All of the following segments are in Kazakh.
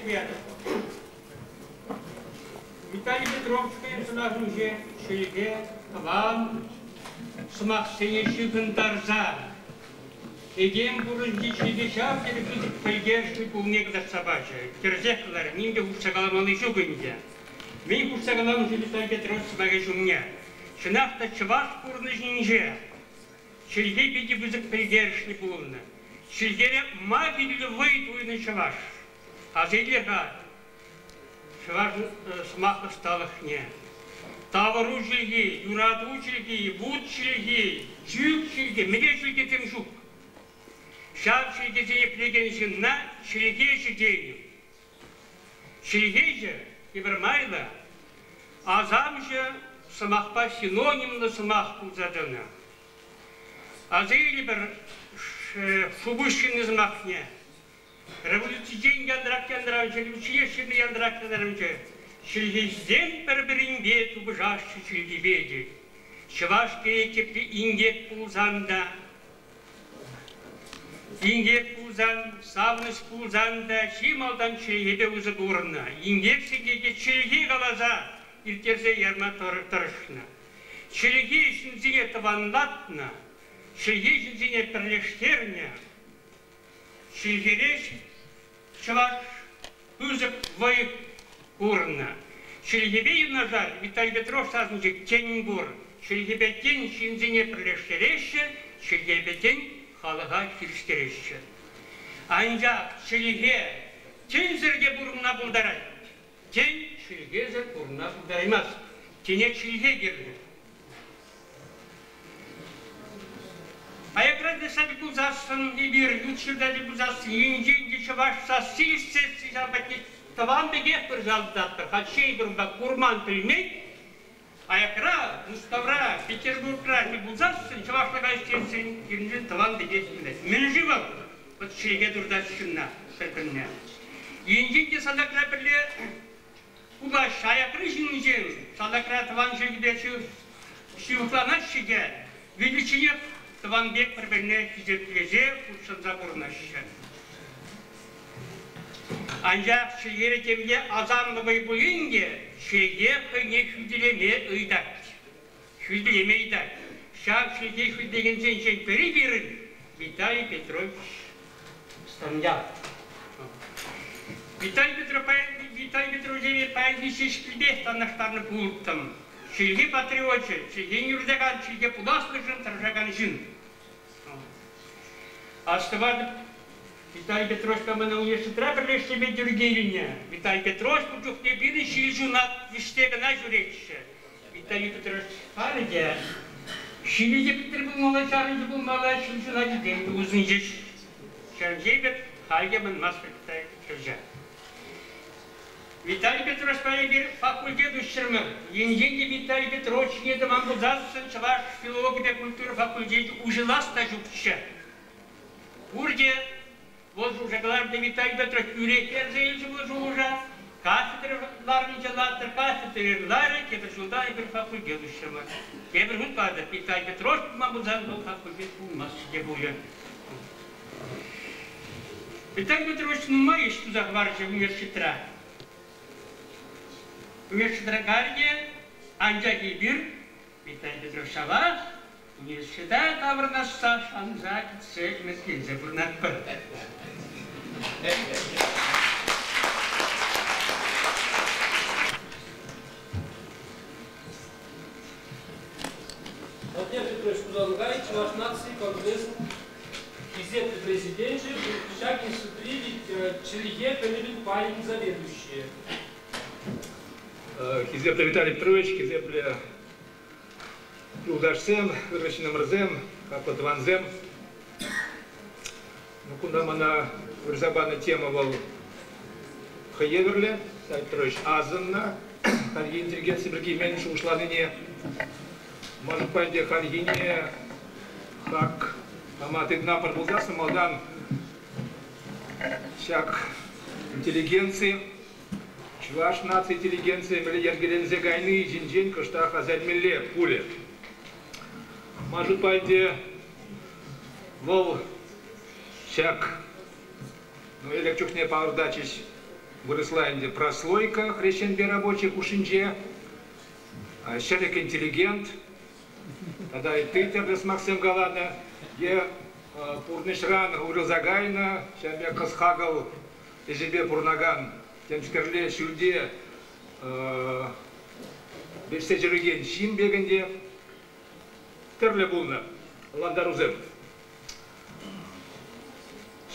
ребята. Виталий Петрович, сразу же, Шельге, вам, смахсенеши гындарза. Егем бурынды чилгешав, терпізіп пілгерші бұлнегді сабашы. Керзеқлар, менде ұқсағаламаны жүгінде. Мен ұқсағалам Виталий Петрович смағы жүмне. Шынақта чываш бұрны жинже. Шельге беде бұзық пілгерші бұлны. Шельгере мабилі выйдуйны чываш. Азелеға чываш смақы сталықне. Тавару шельге, юраду шельге, буд шельге, жүк шельге, меге шельге тем жүк. Шап шельгезіне плегеншінна шельгеші дейін. Шельгежі ебірмайлы, азам же сымақпа синонимлы сымақ бұлзадыны. Азайлы бір шубышшыны сымақне. Революцияден яндырак-яндырамчы, революциешіні яндырак-яндырамчы. Шельгезден бір-бірінде тубыжашчы шельгебеді. Шываш керекепті ингек бұлзанда. Ингек пулзан, савныш пулзанда, шималдан шельгебе ұзы бұрынна. Ингек шельгеге шельге қалаза, иртерзе ярма тұрышына. Шельге ішінзіне тыванлатна, шельге ішінзіне бірлештерне. Шельгереш шываш ұзып вайық бұрынна. Шельгебе юнажар, Виталий Петрович сазынчы тенін бұр. Шельгебеттен ішінзіне бірлештереші, шельгебеттен халыға кіріштереші. Анжақ шеліге тен зірге бұрынна бұлдарай. Тен шеліге зір бұрынна бұлдараймас. Тенек шеліге керді. Аяқрады сәді бұлзасын, ебір, үтшілдәді бұлзасын, енженде шывашса, сіз-сіз жалбәтне таван бегек бір жалдаттыр. Қатшей бір бақ құрман білмей, Аяқра, Мұставра, Петербургра не бұлзасын, шывашлыға істенсін, ерінжен таван бегесінде. Мен живым, вот шелге дұрдасшынна, шырпынна. Енженде салақра бірле, ұлаш аяқры жинжен, салақра таван жегде шивықланат шеге, величине таван бек бір-біріне хизетлезе, ұлшынза бұрнашы. Ancak şehire temde azanlığı boyunca şehir ne hüdüleme ıydak. Hüdüleme ıydak. Şah şehir hüdülegen sen peri verin. Виталий Петрович Станяв. Виталий Петрович пәйдіші шпілбек танақтарны бұлттым. Шелге патриотчы, шелге нүрдеген, шелге пуласлы жын, тұржаған жын. Астывады Виталий Петрович камана университетра бірлештеме дүргейіне. Виталий Петрович бұлжықте бірі шилжунат віштегіна жүретші. Виталий Петрович қарыде. Шиледе бітір бұлмала, шарыды бұлмала, шилжунат жүдейді ұзын жеш. Шаржебет халге бұнмас біттай кіржа. Виталий Петрович бәрі бір факультет үшірмір. Енженде Виталий Петрович еді маңғылзасын чываш филология культуры факультеті ұжыласта жүкші. Бұрде вот уже главный Виталий Петрович юрекер заилчи был уже кафедраларны жалаттыр, кафедралары кебір жылда бір факультет үшірмір. Кебір ғын барды, Виталий Петрович маңғылзан бұл факультет болмас деп ойлы. Виталий Петрович нұма ешті зағваршы университетра. Университетра қарге анжақ ебір Виталий Петрович шава университет табырнасса шанза кетсек мезгензе бұрнат бір. Владимир Петрович Кузалгаевич, ваш нации конгресс газеты президенты, Шагин Сутри, Челиге, Камилин Палин, заведующие. Хизепля Виталий Петрович, Хизепля Юлдашсем, Вырвачиным Рзем, Капотванзем. Ну, куда мана вырзабана тема вол Хаеверле, Виталий Петрович Азанна, Хальги интеллигенции браки меньше ушла ныне. Может, пойди Хальгине, как Амат Игна Парбулгаса, Малдан, всяк интеллигенции. Чуваш нации интеллигенции, Мельергелензе Гайны, Джинджин, Каштах, Азельмилле, Пуле. Может, пойди вол всяк, ну, или чухне паурдачись, выросла инде прослойка хрещенбе рабочих ушинже, человек интеллигент, тогда и ты тердес Максим Галана, я пурнышран урылзагайна, шамбе касхагал ежебе пурнаган, тем шкерле шульде бешсе жүрген шин бегенде терле булна ландарузем.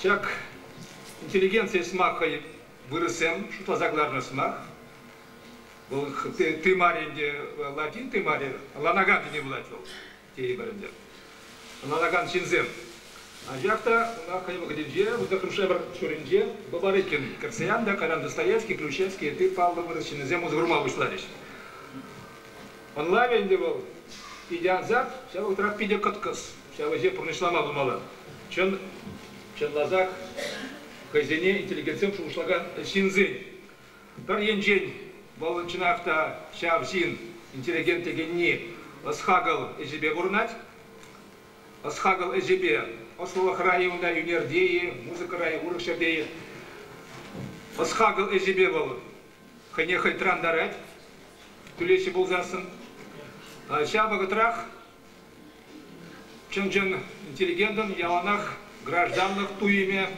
Шак интеллигенция смахай вырысем, что загларно смах. Ты маринде латин, ты мари, ланаган не влатил, те баренде. Ланаган шинзем. А жакта на хайма гадинже, вот хрушебр шуринже, бабарыкин Карсиян, да, Каран Достоевский, Ключевский, ты Павлов выращенный зему с гурма вышладишь. Он лавен был, идя зад, сейчас вот трак пидя каткас, сейчас вообще пронеслама думала. Чен лазак, хозяине интеллигенциям, что ушлага шинзень. Дар янжень, волончинахта, щав зин, интеллигент генни, асхагал эжебе бурнать, асхагал эжебе, ослова храевна юнердеи, музыка рай урыкшадеи, асхагал эжебе был, ханехай трандарать, тулечи был засын. Щабагатрах, чен интеллигентен, яланах, гражданных туиме,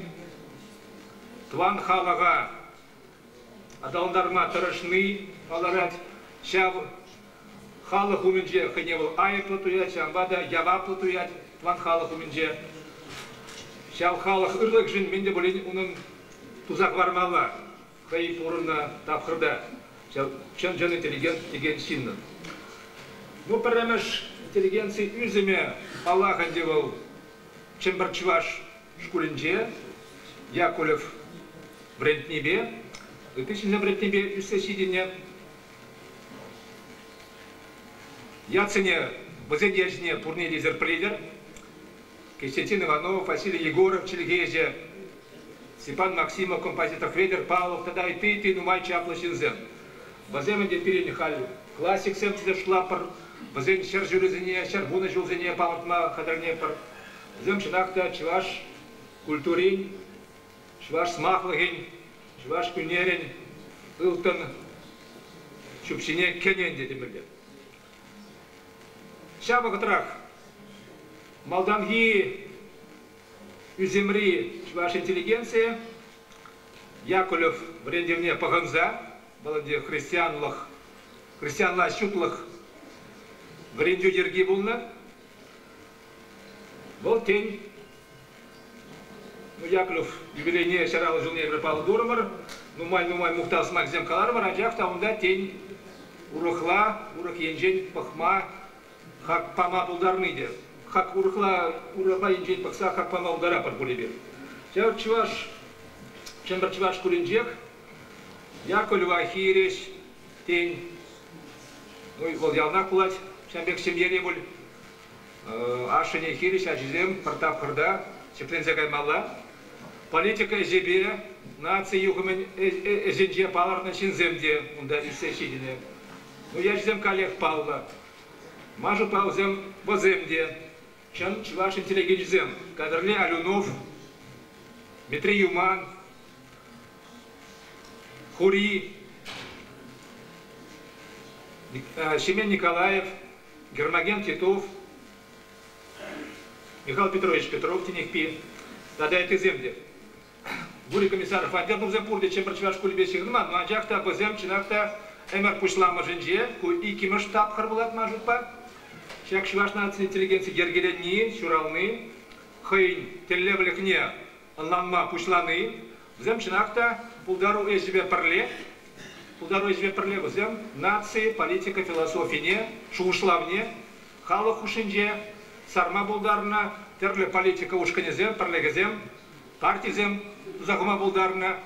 тван халага, адалдарма тарашны, аларать, щаб халах уминже, ханевал ай платуять, щамбада ява платуять, тван халах уминже, щаб халах ырлык жин, менде болен унын тузак вармала, хай пурна тапхырда, чен интеллигент деген синнен. Ну, премеш интеллигенции üzüme Аллахан девал Чембарчваш шкулинже, Яковлев Брентнебе, 2000 Брентнебе üsse сиденье. Яцене Базедежне Пурнили Зерплидер, Константин Иванов, Василий Егоров, Чельгезе, Степан Максимов, композитор Федор Павлов, тогда и ты, ну май чаплашинзен. Баземен депирин халь классик семтиде шлапар, базен шер жюрезине, шер буна жюрезине, памятма хадарнепар. Зем чинахта чваш культурин, чваш смахлагин, чваш кюнерин, илтон чупчине кенен дедимеле. Шаба катрах, Малданги, Юземри, чваш интеллигенция, Яковлев в рендевне Паганза, баланде христианлах, христианла щутлах, в рендю дерги булна. Вот тень. Ну, Яковлев юбилейне шарал жил не пропал дурамар, ну май мухтал смак зем калармар, а джахта он да тень урахла, урах енжень пахма, хак пама булдарныде. Хак урахла енжень пахса, хак пама удара пар булибир. Чавар чуваш, чембар чуваш кулинджек, Яковлев ахиреш, тень. Ну и вот ялна кулать, чамбек семьере буль. Ашыне хириш, ажизем, партап хырда, чеплензе каймалла. Политика эжебе, нации югымен эженже паларна шинземде, унда үссе шидине. Ну я жизем коллег палла. Мажу паузем боземде. Чан чуваш интеллигензем. Кадрле Алюнов, Дмитрий Юман, Хури, Семен Николаев, Гермоген Титов, Михаил Петрович Петров, Тенекпи, тогда это земли. Бури комиссар Фандернов земпурде, чем прочваш кулебесих нема, но анжахта базем чинахта эмер пушлама женже, ку и кимаш тап харбулат мажутпа. Шак шваш нации интеллигенции гергеленни, шуралны, хейн теллевлекне, анланма пушланы, взем чинахта пулдару эжбе парле, взем нации, политика, философия, шушлавне, хала хушинже, сарма булдарна, терле политика ушканезем, парлегезем, партизем, загума булдарна,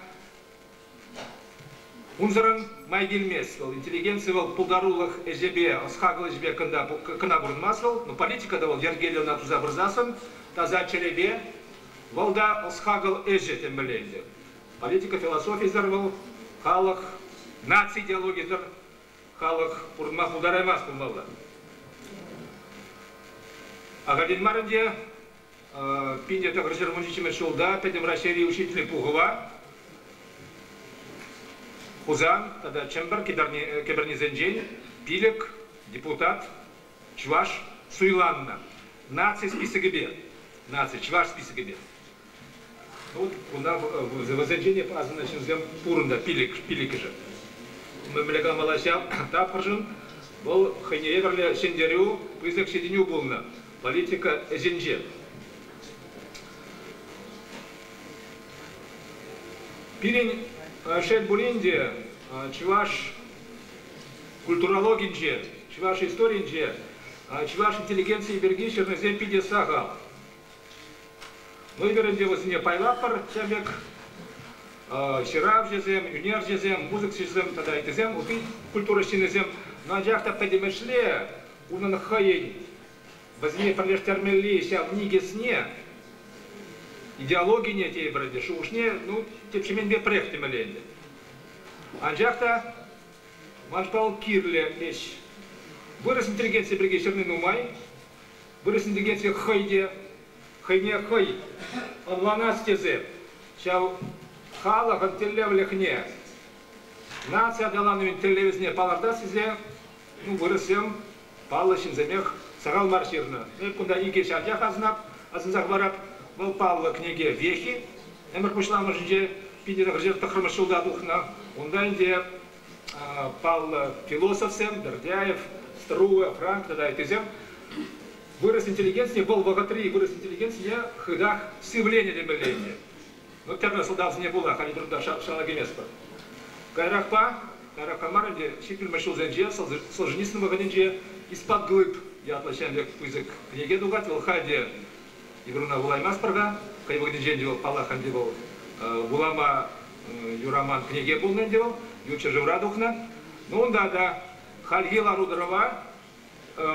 унзаран майгильмес, интеллигенция вол пулдарулах эжебе, асхагал эжбе кана бурнмасвал, но политика давал ергелев на тузабрзасан, таза челебе, волда асхагал эже тембеленде. Политика, философия зарвал, халах, нации идеология зар, халах пурнмах удараймас пулмалда. Агадин Марынде, пинде так разжермуничиме шулда, педем расшири учитель Пугова. Хузан, тогда Чембер, Кибернизенджень, Пилек, депутат, Чуваш, Суйланна. Нации список себе. Нации, Чуваш список себе. Вот у нас в Зенджене значит, зем Пурунда, Пилек же. Мы млегал малася, тапхажин, был хайневерли Сендерю, призыв Сиденю булна. Политика Зенже. Пирень Шель Булинде, Чуваш культурологинже, Чуваш историнже, Чуваш интеллигенции берги чернозем пиде сагал. Ну и вернде возне пайлапар чабек, Ширав жезем, Юнер жезем, музык жезем, тогда это зем, убить культура шинезем. Но аджахта подемешле, унан хаень, возне пролештермели, ся в ниге сне. Идеологии нет ей бради, что уж не, ну, тепшемен бе проекты маленько. Анжахта, маншпал кирле меч. Вырос интеллигенция бриги черный нумай, вырос интеллигенция хайде, хайне хай, он ланастезе, чау хала хантелев лехне. Нация дала нам интеллевизне палардасизе, ну, выросем, палащин замех, сагал марширна. Ну, куда игеш анжах азнап, азынзах был Павла книге Вехи, эмер пошла мажинже пидер гржер тахрамашулда духна, унданде Павла философсем, Бердяев, Струа, Франк, тогда это зем. Вырос интеллигенция, был богатырь, вырос интеллигенция, хыдах сивление демеление. Ну, терна солдат не было, хани труда шалагемеспа. Кайрахпа, Кайрахамаренде, Шипиль Машул Зенже, Солженицын Ваганенже, из-под глыб, я отлачаем век язык книге дугат, Вилхаде, Игруна Вулаймас прага, Кайвагдин Жендевал, Палахан девал, Вулама Юраман книге был надевал, Юча Живрадухна. Ну он да, Хальги Ларударова,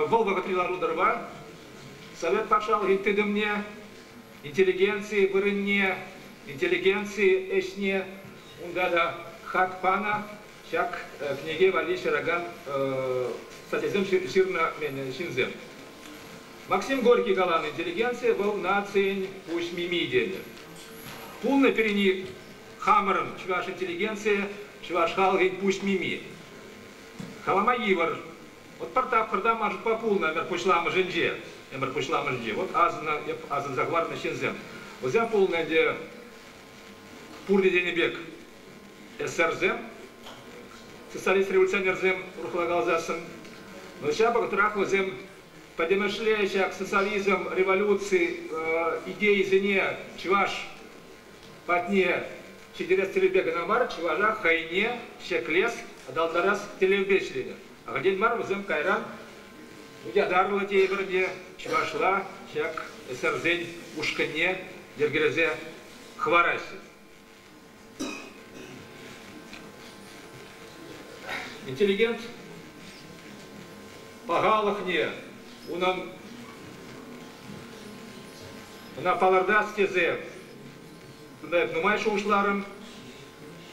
Волга Катри Ларударова, Совет пошел, ты да мне, интеллигенции, вырынне, интеллигенции, эшне, он да, Хак Пана, Чак книге Вали Шараган, Сатизем Сирна Шинзем. Максим Горький галан интеллигенция был нацией пусть мимидели. Полно перени хамаром чуваш интеллигенция, чуваш халгин пусть мими. Халама Ивар. Вот партап харда может популно, эмер пушлама женже, эмер пушлама женже. Вот азан захварна шинзем. Вот зя полно где пурди денебек СРЗем, социалист революционер зем рухлагал засым. Но сейчас богатырах зем подемышляющих социализм, революции, идеи зене, чуваш, патне, чедерес телебега намар, чуважа, хайне, щеклес, адалдарас телебечлине. А где мар взем кайран, удядарла те игрде, чувашла, щек, срзень, ушкане, дергерезе, хвараси. Интеллигент, погалах не. Унан на палардас тезе, туда нумай шушларым,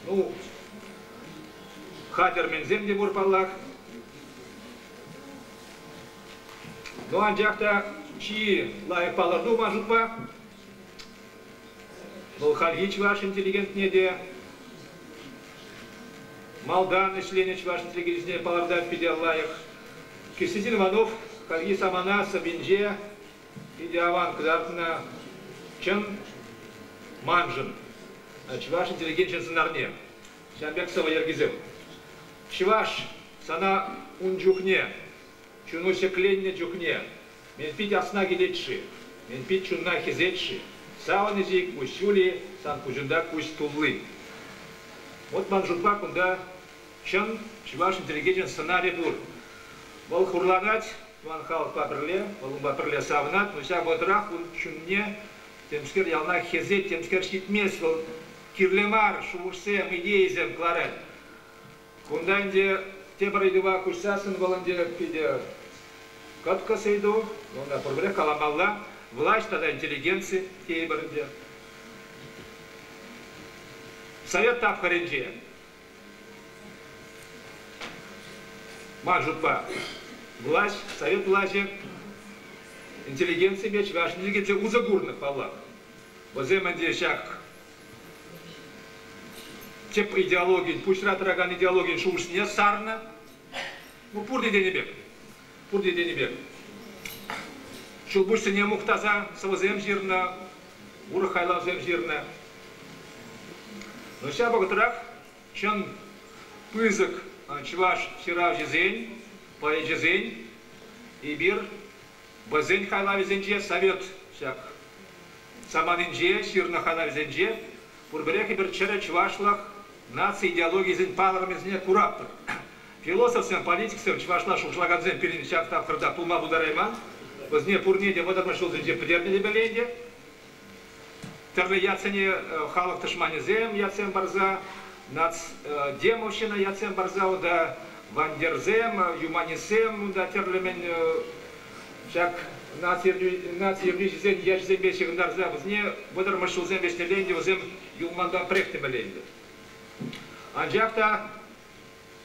ну хатер мензем дебур паллах. Ну анжахта чи лай паларду мажутпа, был хальгич ваш интеллигент неде, Малдан членич ваш интеллигент паларда пидел лаях, Кисидин Иванов. Хальги Самана, Сабинже, Идиаван, Кдартна, Чен, Манжин, Чуваш интеллигенчен Санарне, Шамбек Саваергизем. Чуваш, Сана Унджухне, Чунуся Кленне Джухне, Менпить Аснаги Летши, Менпить Чунна Хизетши, Саванезик, Кусюли, Сан Кужунда, Кусь Тулы. Вот Манжутба, кунда Чен, Чуваш интеллигенчен Санаребур. Вол хурлагать, Ван хал паперле, волумба перле савнат, но ся бодрах он чунне, темскер ялна хезет, темскер щитмес, вол кирлемар, шувушсем, идеизем, кларет. Кунданде тебрайдува кушсасын воланде пиде катка сейду, но на проблех каламалла, власть тогда интеллигенции, тебрайде. Совет тапхаренже. Мажутба. Власть, совет власти, интеллигенция меч, ваша интеллигенция узагурных палах. Возем анде шак теп идеологии, пусть ратраган идеологии шушне сарна, ну пурди денебек, пурди денебек. Шул бушсы не мухтаза, савазем жирна, урахайлавзем жирна. Но сейчас богатырак, чан пызык чуваш сирав жезень, поэ жезень, и бир, базень хайлавизенже, совет всяк. Саманинже, сирна хайлавизенже, пурберех и бир чере чувашлах, нации идеологии зень паларам из них кураптыр. Философсем, политиксем, чувашлах шухшлагадзем перенесяк там хрда пулма бударайман, возне пурнеде водормашул зенже подернили беленде, терле яцене халах ташманезем, яцем барза, нац демовщина, яцем барза, да вандерзем, юманисем, да терлемен, всяк нация юрнизен, яшзем бешек нарза, возне водормашул зем бешнеленде, возем юманда прехтемеленде. Анжакта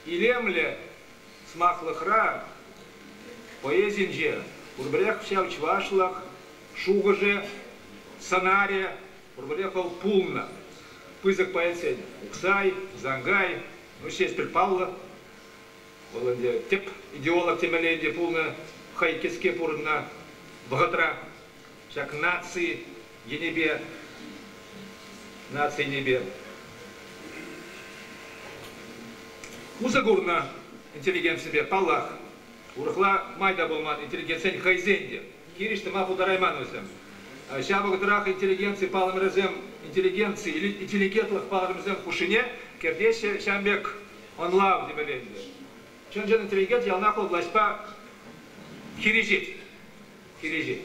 илемле смахлахра поэзинже, урбрех всяк чвашлах, шугаже, санария, урбрехал пулна, пызок поэцень, уксай, зангай, ну сейчас припалла, воланде теп идеолог темеленде пулна, хайкеске пурна, богатра, всяк нации, енебе, нации небе. Узагурна интеллигент себе паллах, урхла майда болман интеллигенцень хайзенде, кириште мапу дарайманусем. Шабагутрах интеллигенции палым резем интеллигенции или интеллигентлых палым резем кушине, кердеше шамбек онлав дебеленде. Чонжен интеллигент ялнахол властьпа хирижит. Хирижит.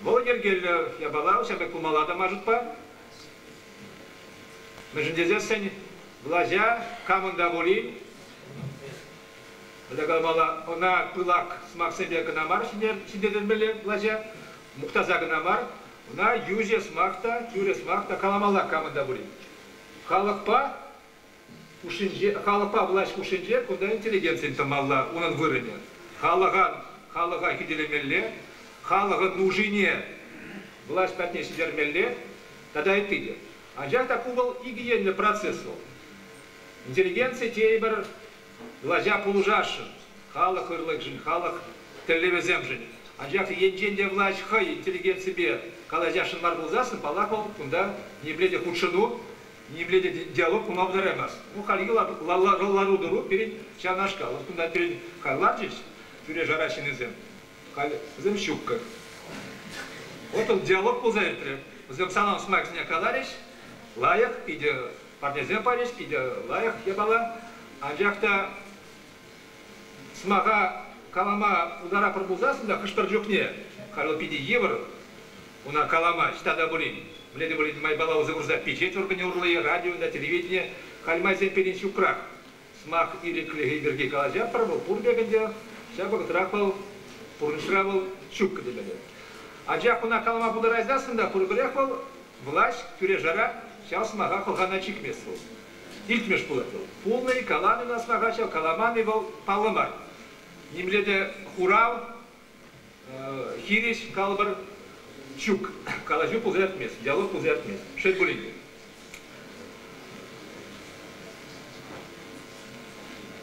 Волгергель я балал, шамбек кумалада мажутпа. Межендезесень влазя, каманда боли. Лагалмала она пылак смак себе канамар сидеденбеле влазя. Мухтазагнамар, на юзе смахта, тюре смахта, каламала каманда були. Халакпа, ушинже, халакпа власть ушинже, куда интеллигенция тамалла, он вырыне. Халага хиделемелле, халага нужине, власть пятне сидермелле, тогда и ты. А жак такувал игиенный процессу. Интеллигенция тейбер, влазя полужашин, халак ырлыкжин, халак телевиземжин. Анжак енженде власть хай интеллигент себе, когда яшин марбулзасын, палакал, кунда не бледе худшину, не бледе диалог кумавдаремас. Ну халигил ларудуру перед чанашка, вот кунда перед халладжич, перед жаращин изем, зем щукка. Вот он диалог пулзаетре, зем салам смак зня калариш, лаях, пиде парнезем париш, пиде лаях ебала, анжакта смага калама удара пробузасын да кыштыржукне, халил пиди евро, уна калама, штада булин, бледи булин май балау загрузать печать органи урлы, радио, на телевидение, хальмай зен перенчу крах, смах или клеги верги калажа, пробыл пурбегенде, шабак трахал, пурншравал, чукка дебеде. А джак уна калама будараздасын да пурбрехал, власть, тюре жара, сейчас смага холганачик местл. Ильтмеш пулатил. Полный каланы нас смагачал, каламаны был паламар. Немледе хурав, хириш, калбар, чук. Калажу пузырят мест, диалог пузырят мест. Шесть булинги.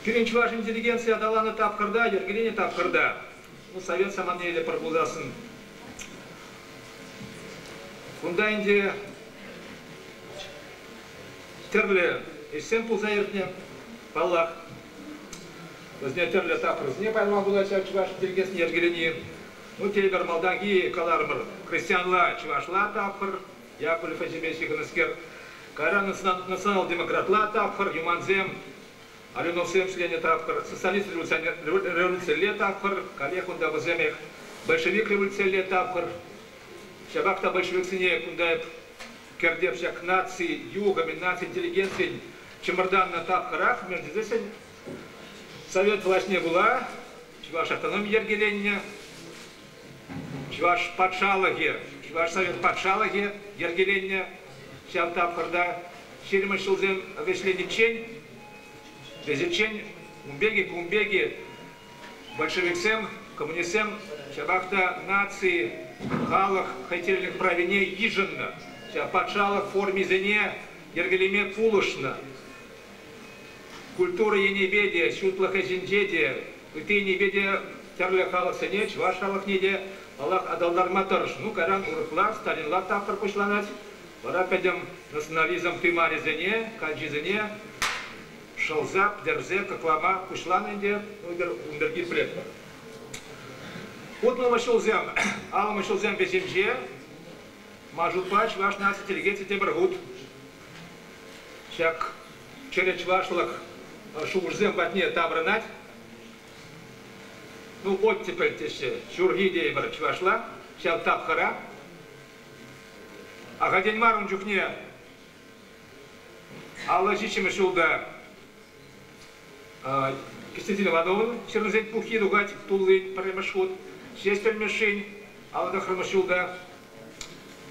Перенчваш интеллигенция дала на тапкарда, ергелене тапкарда. Ну, совет саманеле пробузасын. Фундайнде терле эссен пузаертне, паллах. Вознятерле тапрыз не поймал была чуваш интеллигенция ергелени. Ну, тейбер малданги калармыр. Крестьянла чувашла тапхыр, Яковлев Фазимесих Наскер. Кара национал-демократла тапхыр, Юманзем, Алюновсем члене тапхыр, социалист революция ле тапхыр, Калех унда воземех, большевик революция ле тапхыр, Шабакта большевик сине кундаев кердев всяк нации, югами, нации, интеллигенции, Чемардан на тапхырах, между здесь совет власть не была, чуваш автономия ергеления, чуваш патшалаге, чуваш совет патшалаге ергеления, сям тапхырда, шерима шилзем вешлени чень, дезичень, умбеги, большевиксем, коммунистсем, шабахта нации, халах, хайтельных правине еженно, ся патшалах в форме зене, ергелеме пулышна. Культура енебеде, шутлаха жинжеде, ты небеде терле халасыне, чваш халах неде, Аллах адалдар матарш. Ну, каран урыхлар, сталинлар тапыр кушланать. Бара педем национализм тымаризене, канжизене, шалзап, дерзе, каклама, кушланенде, ундерги предпар. Утмама шулзем, алама шулзем беземже, мажут пач, ваш нас интеллигенция тебргут. Шак череч вашлах шулзем батне табранать. Ну, оттепель теше, шургидей барч вашла, шал тапхара. А гадень марун жухне, алла жичиме шулда, Кистетина Ивановна, чернозеть пухи, дугать, тулы, премашхут, шестер мешень, алла да храмашулда,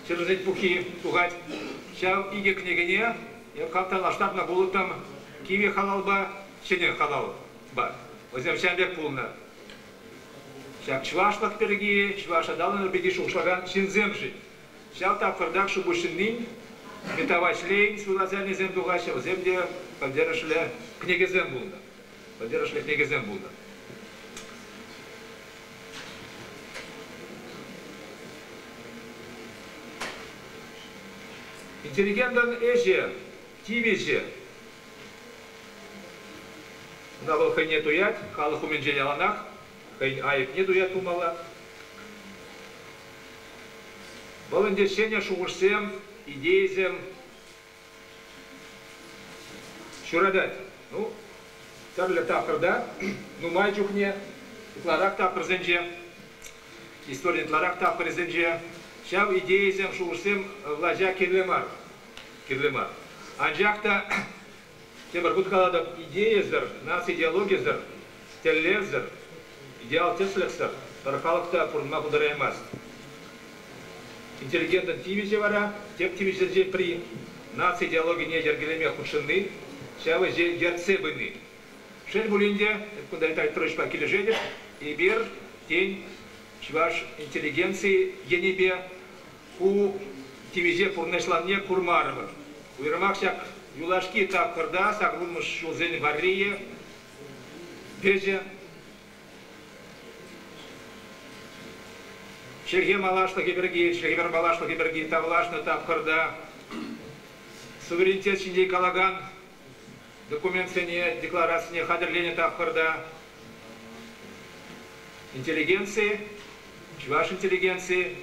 чернозеть пухи, дугать, шал иге княгине, я как-то на штаб на булутам, киви халалба, щене халал, ба, возьмем шамбек пулна. Шак чвашлах перги, чваша далан бедиш ушлаган шинземжи. Шал так фардак шубушинин, метавач лейн, свилазельный зем дугача, в земле поддержали книги зембулна. Поддержали книги зембулна. Интеллигентен эже, тивеже. Навал хай нету ять, халах уменжене аланах. Айып не дуят умала. Баландешение шугурсем, идеизем, шурадать. Ну, тарля тахарда, ну майчухне, тларак тахар зенже, история тларак тахар зенже, шав идеизем шугурсем влажа кирлемар. Кирлемар. Анжакта, тебар гудкалада идеизер, нас идеологизер, теллезер, идеал теслексер, тархалакта пурма будараймаст. Интеллигентен тивиже вара, теп тивиже при нации идеологии не дергелеме худшины, шавы дерцебыны. Шель булинде, куда это троч пакили жедет, и бер, тень, чваш интеллигенции енебе, у тивиже пурнешланне курмарова. У ирмакшак юлашки так кырда, сагрунмыш шулзен варрие, беже, Шерге малашла гиберги, шергер малашла гиберги, тавлашна тавкарда. Суверенитет шиндей калаган, документсене, декларацияне хадерлене тавкарда. Интеллигенции, чуваш интеллигенции,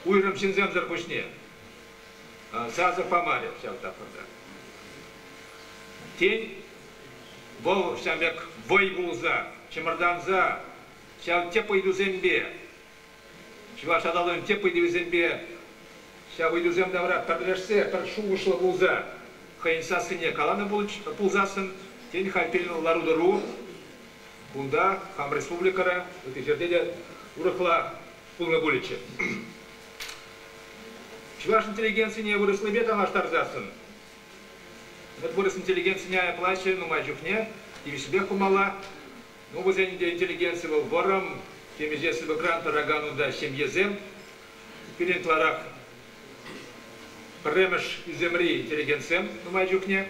уйрам шинзем зарпушне. Саза помаре, шав тавкарда. Тень, вол шамбек войгулза, чемарданза, шав те пойду зембе. Чуваш адалын те пойду зембе, шав пойду зем давра, перлешсе, першу ушла булза. Хайнса сыне каланы пулзасын, тень хайпелин ларудару, кунда, хам республикара, эти жердеде урыхла пулны буличе. Чуваш интеллигенции не выросла бетам аштарзасын. Это вырос интеллигенции не плаче, ну мажухне, и вишбех умала. Ну, вот интеллигенции был вором, тем же если бы гранта рагану да семьезем, перед тларах премеш из земли интеллигенцием, ну мажухне.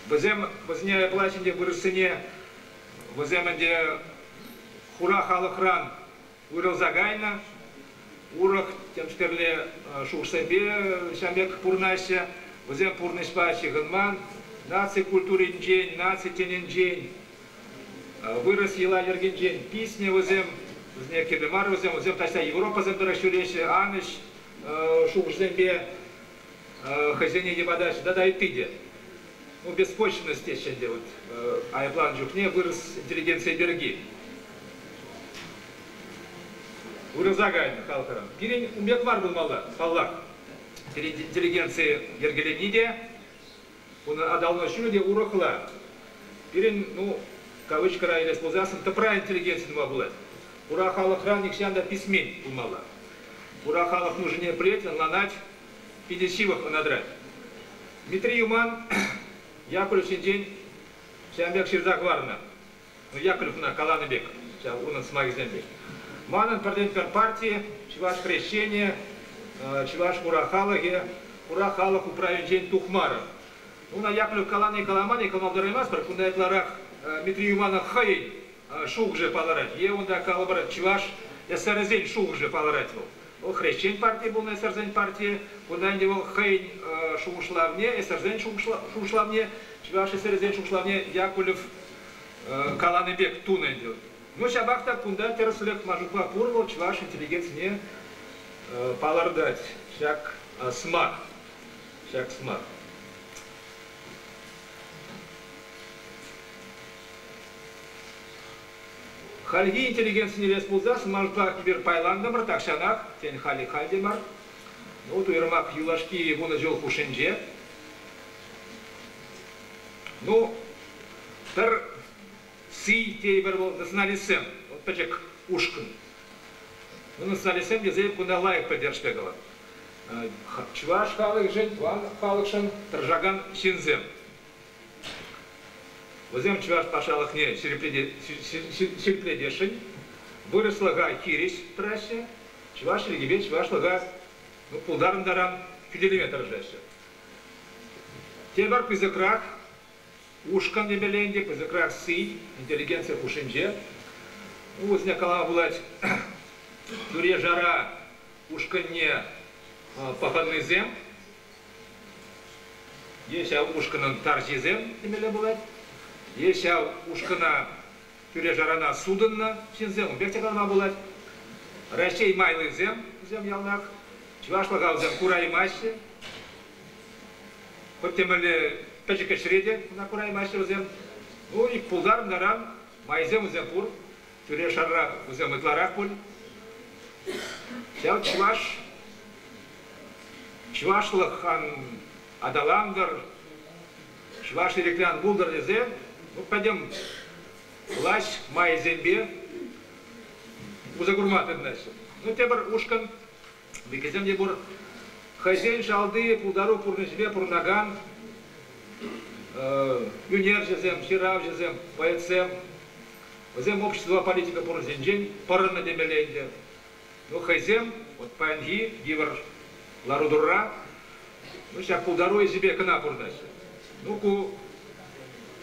Возем возне плаченде выросыне, воземде хура халахран вырыл загайна, урах тем штерле шушсебе шамбек пурнася, возем пурнышпачи ганман, нации культурин день, нации тенен день. Вырос ела ергенджен песни возем, возне кедемар возем, возем тася Европа замдаращулеше, аныш шушсебе хозяине не подашь, да и тыде. Ну, беспочвенность еще делать. А я план жухне вырос интеллигенция берги. Вырос загайна, халкаран. Пирень умбеквар был мала, паллах. Перед интеллигенцией ергелениде, он отдал щуде урохла. Пирень, ну, кавычка райля спозасан, то про интеллигенцию не могла. Урахалах ранник сянда письмен умала. Урахалах нужнее приятен, ланать, 50 надрать. Дмитрий Юман, Яковлевич день, Шамбек Ширзагварна, ну Яковлевна Каланыбек, у нас маги земли. Манан партия партии, чуваш крещение, чуваш урахалаге, ура халық управление тухмаров. Ну, на яклю каланы каламаны, калмавдараймас, кунда этларах Митриюмана хай шух же паларать. Е он да калабрат чуваш, я сарезень шух же паларать. Ол хрещень партии был на сарзень партии, кунда не был хай шух шлавне, сарзень шух шлавне, чуваш и сарзень шух шлавне, якулев каланы бек тунендил. Ну, шабахта кунда тераслек мажуба пурвал, чуваш интеллигенц не палардать. Шак смак. Шак смак. Хальги интеллигенции не респузас, мажба кибер пайландамар, такшанах, тен хали хальдемар. Ну, туирмак юлашки вуна жол пушенже. Ну, тар си тейбер националисем, вот пачек ушкан. Ну, националисем язык куда лайк поддержка. Чуваш халык жен, ван халыкшан, таржаган шинзем. Возьмем чуваш пашалах не сильпледешень, вырос лага хирис в трассе, чуваш или гибет, чуваш лага, ну, полдаром дарам, кюделиметр жеще. Тебар пизакрах, ушкан не беленде, пизакрах си, интеллигенция пушенже. Ну, вознякала булать, дуре жара, ушкан не походный зем. Есть ушкан тарзи зем, имели булать. Есть ушкана тюре жарана суданна шинзем, бекте калма булать. Ращей майлы зем ялнах. Чуваш лагал зем курай массе. Хоть темели печека шреде на курай массе зем. Ну и пулдар наран майзем зем пур. Тюре шарра зем итларах пуль. Сял чуваш лахан адаландер. Чуваш реклян булдар зем. Ну, пойдем власть май зембе узагурмат однесу. Ну, тебар ушкан, бекезем дебур хозяин шалды, пулдару пурнежбе, пурнаган, юнер жезем, ширав жезем, поэцем, зем общество политика пурнзенджень, парна демеленде. Ну, хозяин, вот панги, гивар ларудура, ну, сейчас пулдару и себе кана пурнесу. Ну, ку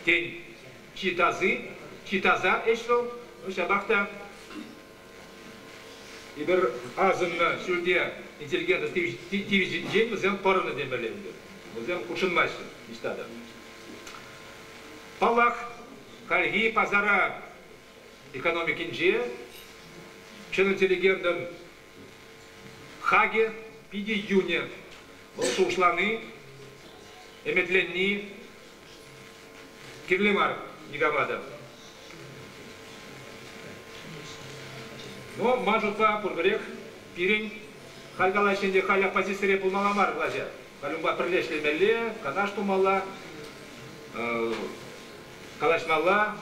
тень. Читаза эшло, ну шабахта ибер азынна сюрде интеллигентно тивизи день, взем парна дембеленде, взем кушинмаси истада. Палах, кальги, пазара экономикинже, член интеллигентен хаге, пиди юне, волшу ушланы, эметленни, кирлимар. Нигавада. Но мажутпа пургрех пирень хальгалашенде халя позистере пулмаламар глазя. Калюмба прилешли мелле, канаш тумала, калашмала,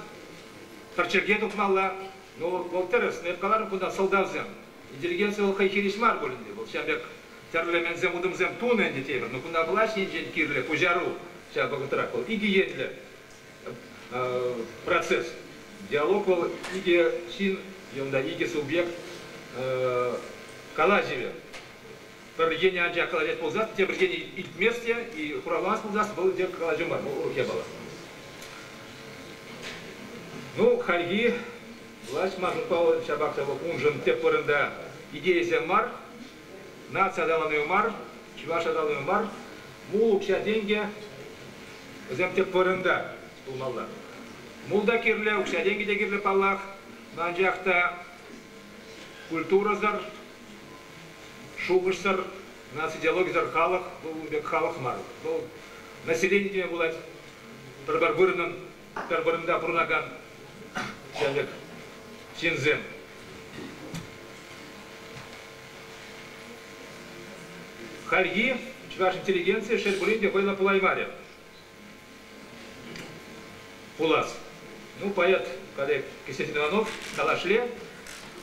тарчерге тукмала. Но волтерес нефкаларын куда солдавзем. Интеллигенция ол хайхиришмар болинде. Бол шамбек терлемензем удымзем туненде тевер. Но куда влашнен жен кирле пужару. Ша боготрак бол. Иги енле. Процесс. Диалог был иге син, иге субъект калажеве. Проведение анджа калажет ползат, те проведение и вместе, и хуравланс ползат, был где калажумар, урке было. Ну, хальги, власть мажут пау шабахтова кунжен те порында идея земмар, нация дала мар, чуваша дала мар, мул вся деньги, зем те порында. Мулда кирле, укша деньги де кирле паллах, манжахта культура зар, шугыш зар, нас идеология зар халах, был бек халах мар. Население тебе булать, пербарында пурнаган, человек шинзем. Хальги, чуваш интеллигенция, шельбуринде, бойла пулаймаря. Пулас. Ну, поэт, когда Кисетин Иванов, калашле,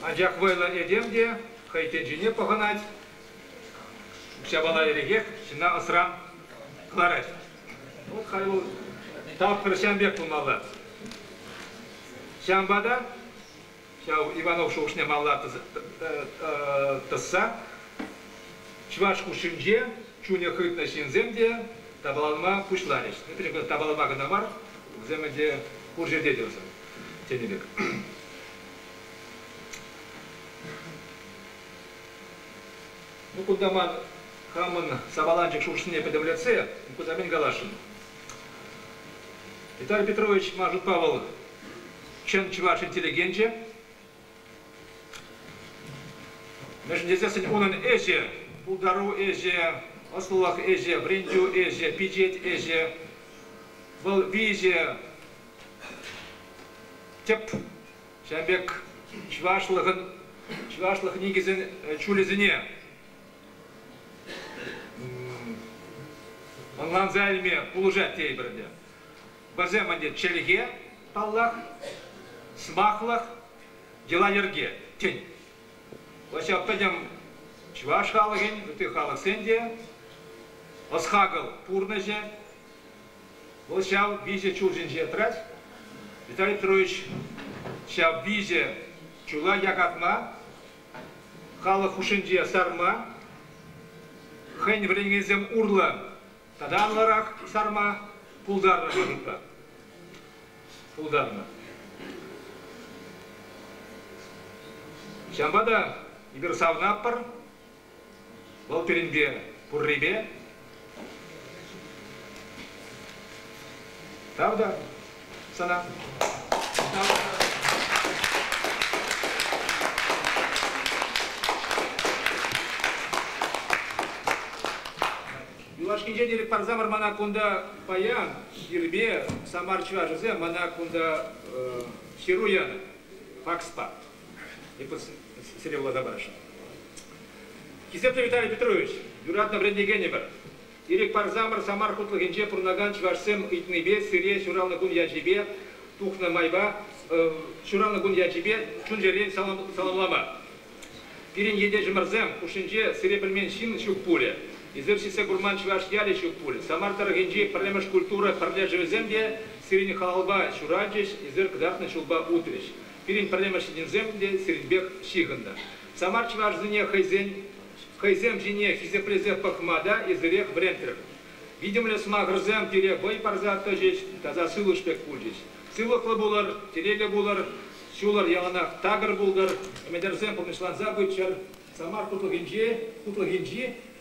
анджак войла эдемде, хайтенджине поханать, шабала эрегек, шина асрам, кларать. Вот хайвул, так прощамбек пулмалла. Шамбада, шау Иванов шоушне малла тасса, чувашку шинже, чуне хытна шинземде, табаланма пушланиш. Это табаланма гнамар, земде пуржерде диyorsun. Тенебек. Ну, куда ман хаман сабаланчик шушне подемляце, куда мен галашин. Виталий Петрович Мажут Павел, чем чуваш интеллигенция. Между здесь он эже, Пулдару эже, Ослах эже, Брендю эже, Пиджет эже, Вол виже, Теп, Шамбек, Чувашлах нигизен чулизене. Онлан зальме пулужат тейберде. Баземанде челге, таллах, смахлах, деланерге, тень. Лача пойдем чуваш халагин, ты халак сенде, осхагал пурнеже, лача визе чужинже трать. Виталий Петрович, ча визе чула ягатма, халак хушинже сарма, хэнь вренгезем урла, таданларах сарма, пулдарна мажутта. Пулдарна. Шамбада Иберсавнаппар, Волперинбе Пуррибе. Правда? Сана. Юлашкинже дирек парзамар мана кунда паян, ирбе, самарчва жезе, мана кунда хируян, факспа. И под Серега Забараша. Кизепте Виталий Петрович, юратна вредный генебер. Дирек парзамар самар кутлагенже пурнаган чвашсем итнебе, сыре, шурална гун ячебе, тухна майба, шурална гун ячебе, чунжерен саламлама. Пирин еде жмарзем, кушинже, сыре пельмен шин щук пуле. Изершисе гурман чваш яли щук пуле. Самар тарагенже, парлемаш культура, парле живеземде, сырин халба шураджеш, изер кдахна чулба утриш. Пирин парлемаш единземде, сыринбек щиганда. Самар чваш зыне хайзем жине физепрезе пахмада, изерех врентер. Видим ли смагрзем тире бой парзат тожеш, таза сылу шпек пульжеш. Сылықлы булар, телеге булар, шулар яланақ тагыр булдар, медерзем помышлан забычар, самар кутлагинжи,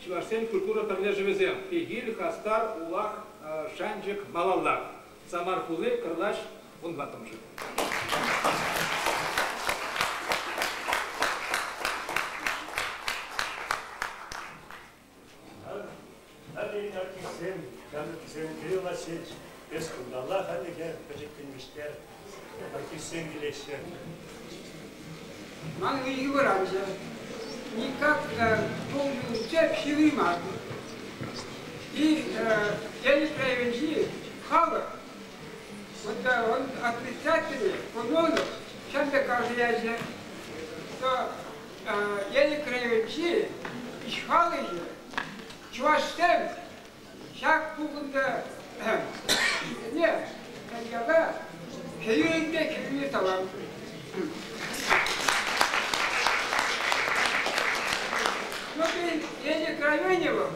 чвашсен культура парле живезем. Игиль, хастар, улах, шанджик, малаллах. Самар кулы, кырлаш, он ватам же. Кирилл Васильевич, Аллах, Аллах, Пожитинмиштер, Аркисен Гилешер. Ман не говорится, никак полную цепь шевима. И я не проявляю хала. Вот он отрицательный, пононов, сейчас доказывается, что я не проявляю, и халы же, чувашстем, şak bugünde ne? Kayada heyinde kimi tamam. Но я не крайнего,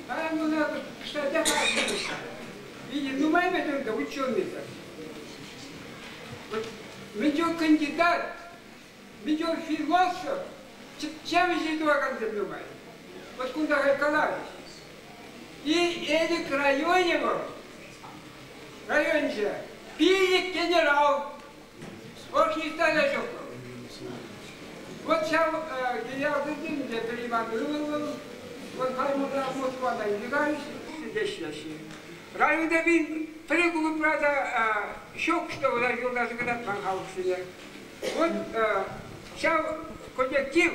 а ему надо что-то делать. Видите, ну моя методика ученый-то. Вот медио кандидат, медио философ, чем же это как-то вот куда Хайкалавич. И эти районе же, пилик генерал, вот не стали жопу. Вот сейчас генерал Дудин, где Переман Рывал, вот Хаймура Москва, да, избегались, здесь нашли. Районе вин, прыгал, правда, щек, что вложил даже когда помахал к себе. Вот сейчас коллектив,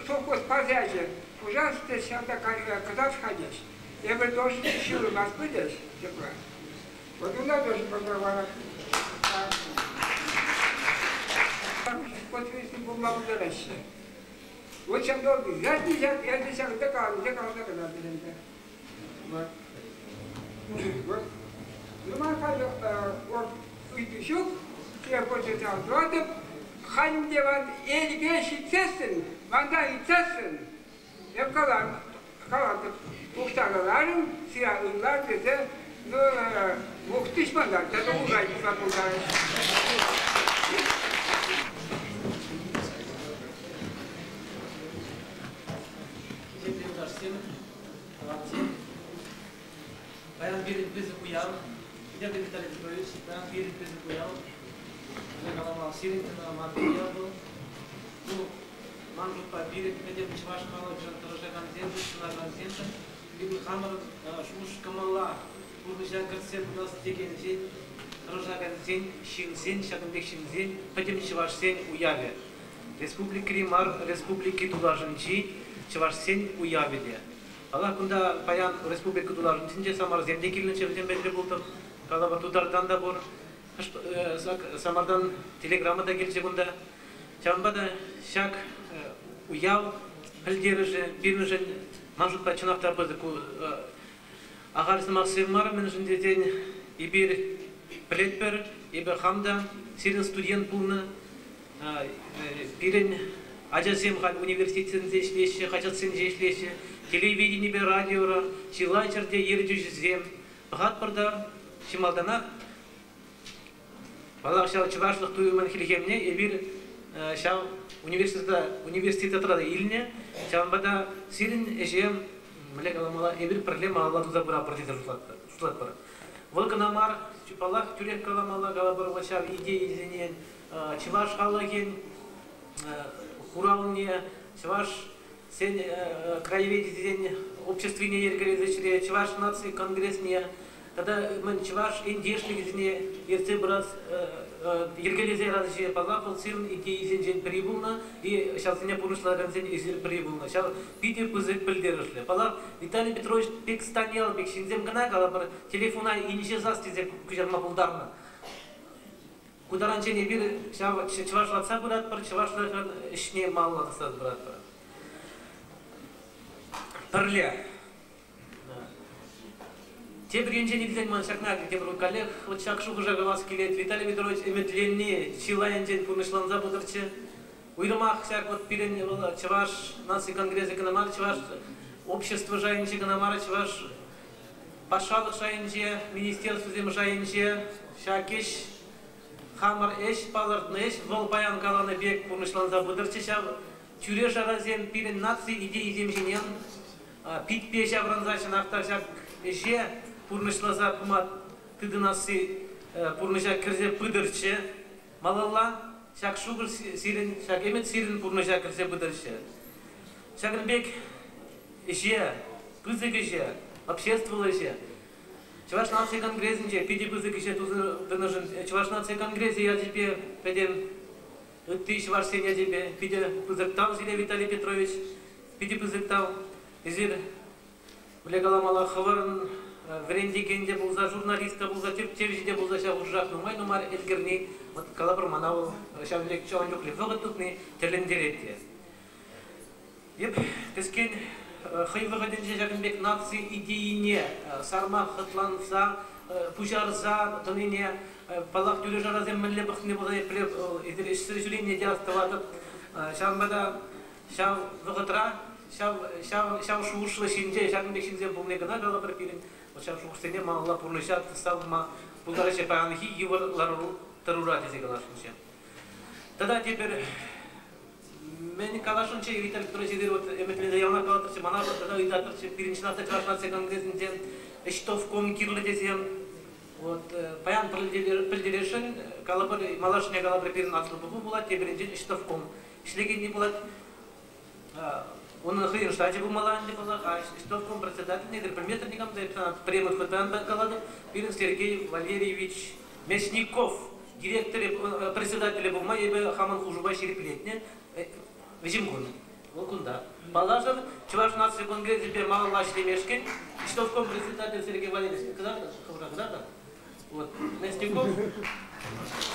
совхоз Пазяжье, ужасно сейчас когда сходишь. Я бы должен силы Москвы здесь, вот у нас тоже поговорить. Вот если бы благодарности. Вот сейчас долго, я десяток доказал, вот. Ну, man вот идущих, я больше там золотом, хань деван, или вещи цеssen, man da и цеssen. hep kalan muhtarların siyahlılar dese muhtişmanlar. Tabi uğraştılar bunlar. Bayan bir bizi uyan, bir de Vitaly Petrovich, bayan bir bizi uyan. Kalama Sirintina Martiya bu manjut papiri pedem çavaş kalan jantaraja ganzenta, şuna ganzenta. Bir hamar şuş kamalla buruşa kırsen nas tekenci, raja ganzen, şinsen, şakındek şinsen, pedem çavaş sen uyavi. Respublika Rimar, Respublika Tulaşınçı, çavaş sen uyavi diye. Allah kunda bayan Respublika Tulaşınçı samar zemdekilin çevden belli buldum. Kalaba tutardan da bor. Samardan telegramma da gelecek onda. Çamba da şak uyav halderije birnijin manjut paçınakta bazı ağarsı maksim var menijin deten ibir pletper ibir hamda sirin student bulna birin acasem hal üniversitetinde işleşi hacatsen işleşi televидение bir radyoda çilayçerde yerdüzem bahat barda şimaldana Valla şal çıvaşlık duyuman hilgemne bir şal üniversitede tırada ilne şambada sirin eşem melek alamala bir problema Allah tuza bura partida şutlat bara. Volkana mar çıpalak türek kalamala galabar vaşav ideya izlenyen çıvaş halagen Уралне, Чуваш, краеведение, общественные организации, Чуваш нации конгрессные, тогда мы Чуваш индейские зне, если брат организации палапал сирн идеи зен прибылна и сейчас не порушила организация изер прибылна. Сейчас Питер пузырь пыльдерышли. Палап Виталий Петрович пек станел, пек шинзем гана, галабар телефона инже застизе кужарма булдарна. Кударанче не бир, Чуваш латса брат, пар Чуваш ишне мал латса брат. Парле. Те бренче не дизайн маншакна, где был коллег, вот шакшу уже глаз килет, Виталий Петрович эмедленнее, чилаянчен пурнышланза будырче. Уйрмах всяк вот пирен Чуваш нации конгресс экономар, Чуваш общество жаянче экономара, Чуваш пашалык жаянче, министерство зем жаянче, шакиш Хамар эш, палыртны эш, вол баян каланы бек пурнышланза будырчы шав, чуре жаразем пирен нации идеи земженен, пит пеша вранзачын авташак эше пурнышлаза пумат тыдынасы пурныша кірзе пыдырчы, малалла шак шугыр сирен, шак эмет сирен пурныша кірзе пыдырчы. Шагын бек эше, пызык эше, обществовал эше. Чуваш нации конгрессинче, пиди пызык еще тузы Чуваш нации конгрессе я тебе педем, ты Чуваш сен я тебе пиди пызык тал зиле Виталий Петрович, пиди пызык тал, изир блегаламала хаварын вренди кенде булза журналистка булза телевизия булза ша уржак нумай нумар элгерни вот калабр манау шавлек чон жокли воготутни телендеретте. Еп тескен Хайвагаденче жагынбек нации идеине сарма хытланса, пужарса, тонине палак тюре жаразем мэлле бахне булай плев изрешсүрежүлине диастыватып, шамбада шав вагатра, шав шууршла шинже, жагынбек шинзе булне гана гала бір пирин, шав шуурсене малла пурнышат салма булдарыше паянхи юварлару тарурати зегалашынче. Тогда теперь мен калашынче Виталий Петрович вот эметледе яна калатырчы мана да ыйдатырчы биринчи Чуваш нация конгрессинде Штовком кирле дезем вот паян пилдерешин калабыр малашне калабыр бирин атлы бу булат тебиринчи Штовком ишлеген не булат onun хыйын штате бу маланде була Штовком председатель недер премьер-министром да премьер хытан калады бирин Сергей Валерьевич Мясников директор председатель бу майбе хаман хужуба шириплетне Визимгун, Волкунда. Балажер, Чуваш нации конгрессе бер малалла шлемешкен, Штовком председатель Сергей Валерьевич, когда-то? Вот, Мясников.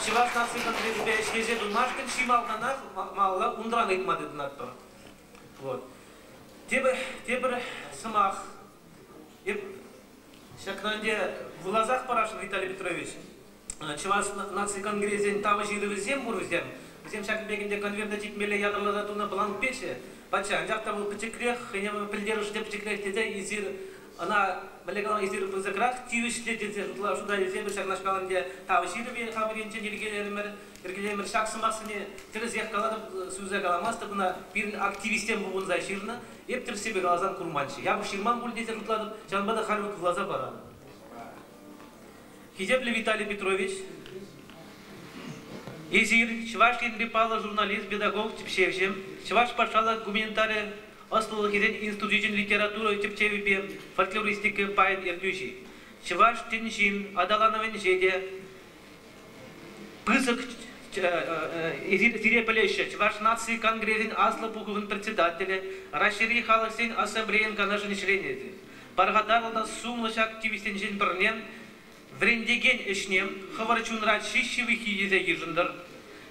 Чуваш нации конгрессе бер шлеже думашкен, шимал на нас, малалла ундран итмады днаттор. Вот. Тебір сымақ. Шакнанде в глазах парашын Виталий Петрович. Чуваш нации конгрессе тавы жиры візем, Bizim şakilbeginde konvertatif mele yadırlarda tuna bulan peşe. Baça ancak da bu pıçıkrek, hınyam pilderi işte pıçıkrek dedi, izir ana melegan izir pızıkrak, tiyüşle dedi, tutlar şurada izir bir şaklaşkalan diye tavşiri bir haberin için ilgilenir şaksımasını tırız yakaladı söze kalamazdı buna bir aktivisten buğun zayşirini hep tırsı bir azam kurmançı. Ya bu şirman bul dedi tutladım, canbada halbuki kılaza para. Hicebli Vitaliy Petrovich, İzir, Çuvaşkin Ripala jurnalist, pedagog Tipşevşem, Çuvaş Paşalı Gumanitarий Aslılı İnstitut için literaturu Tipşevi folkloristik payet ertüşi. Çuvaş Tinşin, Adalanavın Jede, Пызык Сирепелеща, Чуваш нации конгрессин Аслы Пуховын председателя, расшири халыксен ассамблеян канашын членеди. Баргадарлы сумлыш активистен жен бірнен, врендеген ішнем, хывар чунра шишшевы хиезе ежіндір.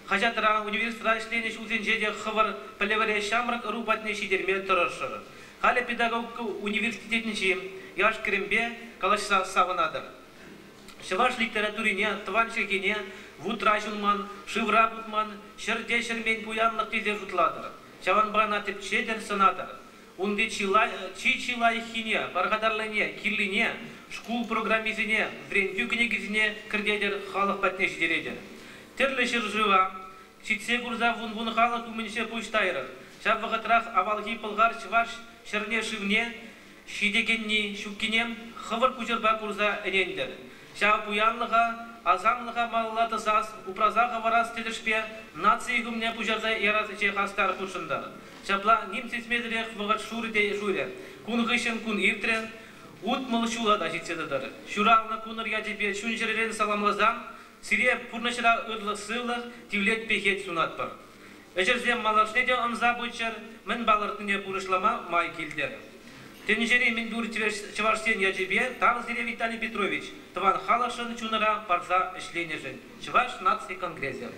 Хажатыра университет членеш узен жеде хывар пілеваре шамрак рубатне шидерме тұрышыры. Халі педагог университетін жем, яш крембе калашса савынадыр. Чуваш литературине, тваншекине, Вутрашунман, Шиврабутман, Шердешермен буянлық тезе жұтладыр. Чаван бағанатып чеден сынадыр. Онде чилайхине, барғадарлыне, кирлине, шкул программизине, врендю книгизине кірдедер халық пәтне жидередер. Терлі шыржыва, шитсе күрза вун халық үмінше пұштайрыр. Шабығытрақ авалги пылғар чываш шырне шывне, шидегенни шуккинем, хывыр күжірба күрза әнендер. Шав буянлыға, азамлыға малылаты зас, упразаға варас тедішпе, нации гүмне пұжарза яразыче хастар пұшындар. Шапла немсес медірек вғат шурыде журе. Күн ғышын күн иртрен, ұт мыл шула да жетседідір. Шуралына күнір ядебе шүнжіререн саламлазам, сире пұрнышыра ұрлық сылық, тивлет пехет сунат бар. Әжірзем малашнеде ымза бұйчыр, мін балыртыне пұрышлама май келдер. Тенежере мен дур Чувашсен ядебе, там зире Виталий Петрович, тван халашын чунара парза ішленежен. Чуваш нации конгрессер.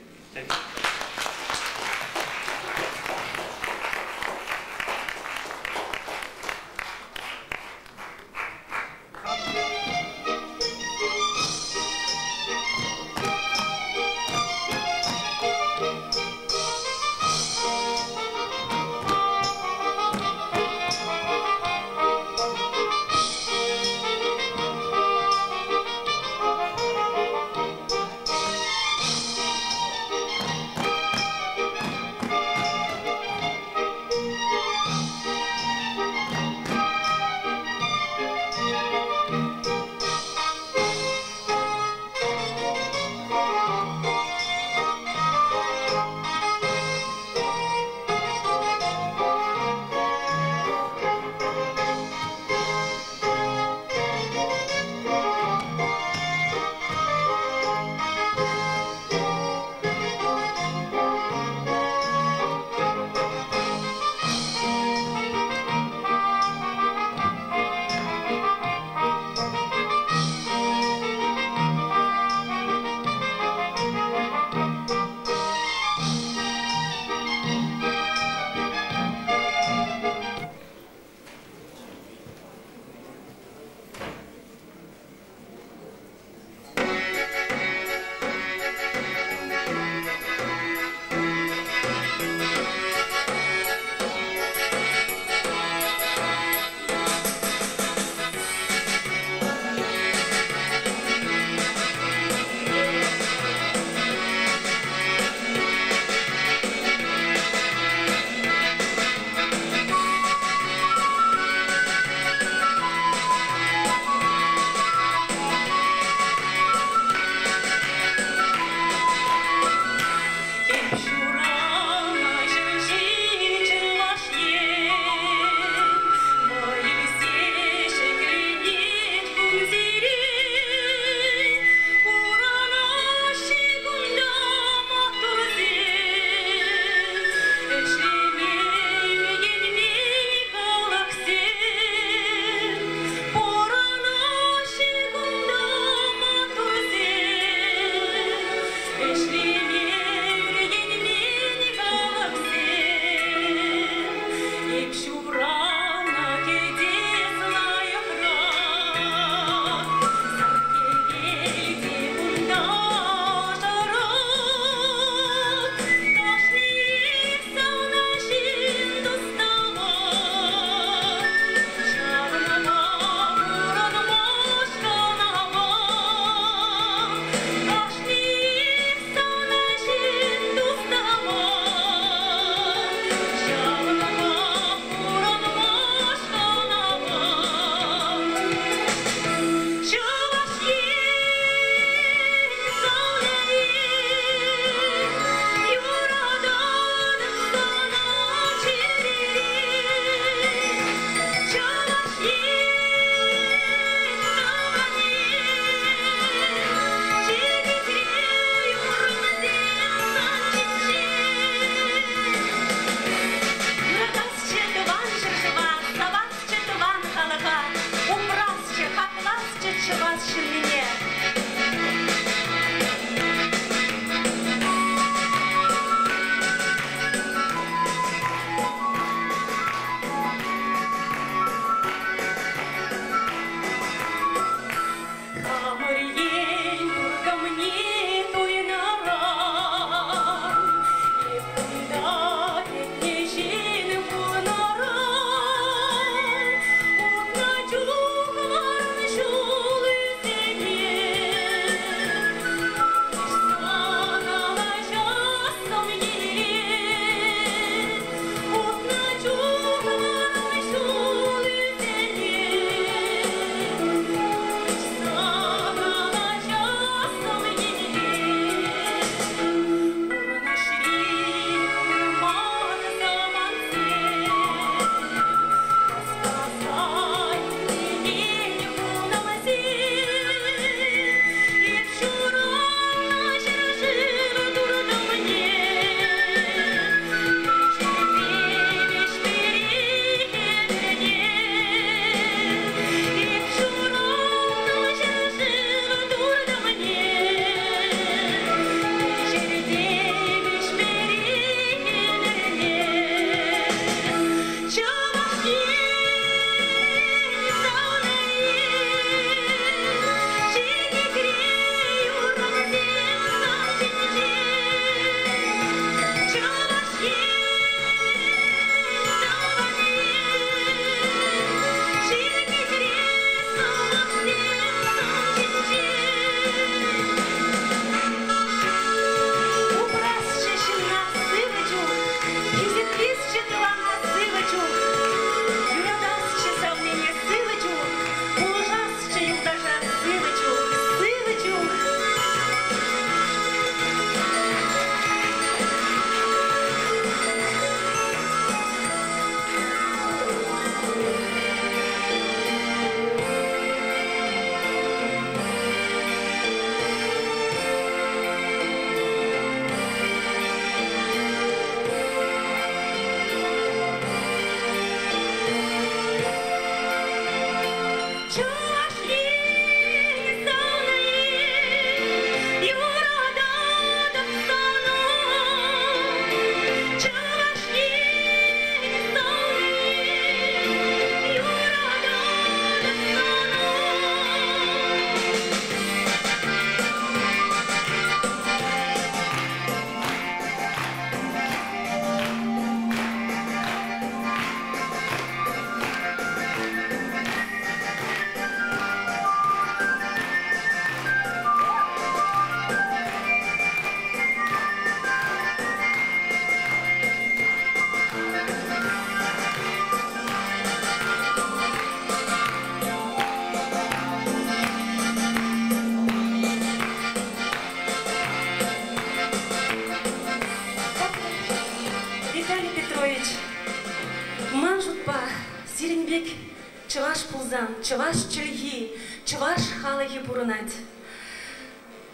Чуваш чельги, чуваш халахи бурнать.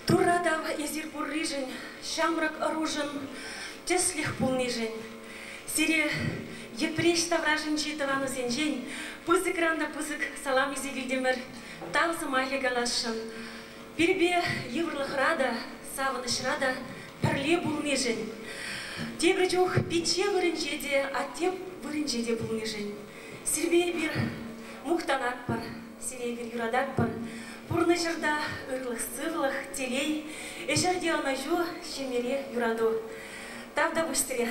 Турадав изир буррижень, шамрак оружен, теслих пулнижень. Сире епреш тавражен читавану сенжень, пузык ранда пузык салам изигильдемер, там самахи галашын. Перебе еврлых рада, саваныш рада, перле булнижень. Те брачух пиче вырынчеде, а те вырынчеде булнижень. Сирбе бир Мухтанат пар, сирейгер юрадат пар, пурны жырда ырлых сырлых телей, эжерде анажу шемере юраду. Тавда быстыре.